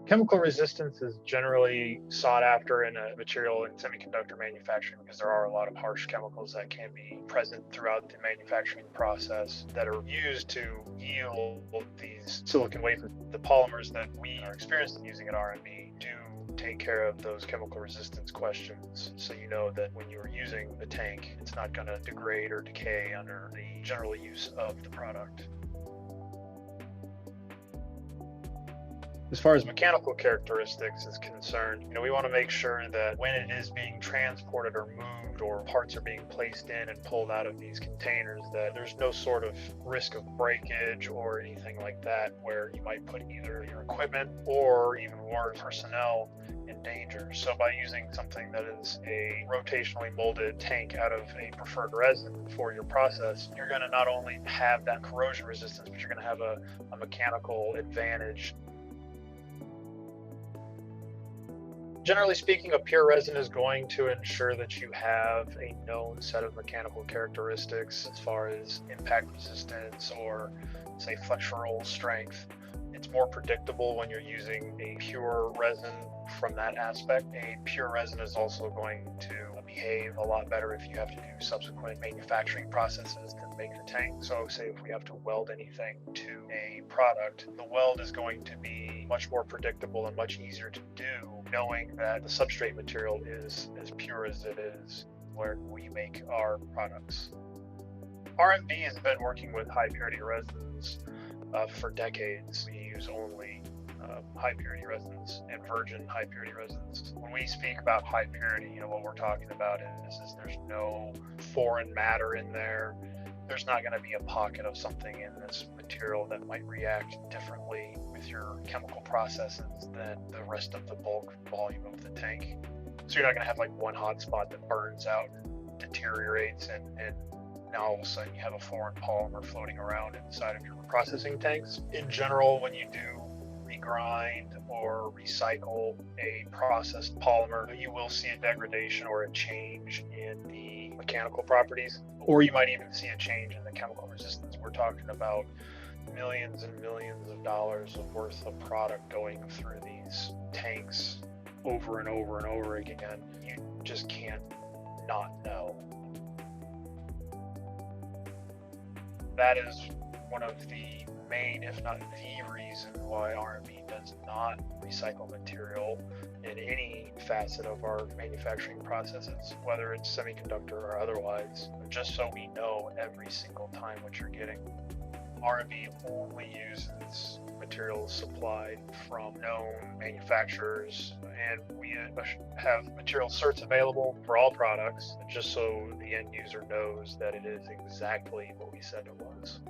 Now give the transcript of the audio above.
Chemical resistance is generally sought after in a material in semiconductor manufacturing because there are a lot of harsh chemicals that can be present throughout the manufacturing process that are used to yield these silicon wafers. The polymers that we are experienced in using at RMB do take care of those chemical resistance questions, so you know that when you are using the tank, it's not going to degrade or decay under the general use of the product. As far as mechanical characteristics is concerned, we want to make sure that when it is being transported or moved or parts are being placed in and pulled out of these containers, that there's no sort of risk of breakage or anything like that where you might put either your equipment or even more personnel in danger. So by using something that is a rotationally molded tank out of a preferred resin for your process, you're going to not only have that corrosion resistance, but you're going to have a mechanical advantage. Generally speaking, a pure resin is going to ensure that you have a known set of mechanical characteristics as far as impact resistance or, say, flexural strength. It's more predictable when you're using a pure resin from that aspect. A pure resin is also going to behave a lot better if you have to do subsequent manufacturing processes to make the tank. So say if we have to weld anything to a product, the weld is going to be much more predictable and much easier to do, knowing that the substrate material is as pure as it is where we make our products. RMB has been working with high purity resins for decades. We use only high purity resins and virgin high purity resins. When we speak about high purity, what we're talking about is there's no foreign matter in there. There's not going to be a pocket of something in this material that might react differently with your chemical processes than the rest of the bulk volume of the tank. So you're not going to have like one hot spot that burns out and deteriorates and now all of a sudden you have a foreign polymer floating around inside of your processing tanks. In general, when you do regrind or recycle a processed polymer, you will see a degradation or a change in the mechanical properties, or you might even see a change in the chemical resistance. We're talking about millions and millions of dollars of worth of product going through these tanks over and over and over again. You just can't not know. That is one of the main, if not the reason why RMB does not recycle material in any facet of our manufacturing processes, whether it's semiconductor or otherwise, just so we know every single time what you're getting. RMB only uses materials supplied from known manufacturers, and we have material certs available for all products, just so the end user knows that it is exactly what we said it was.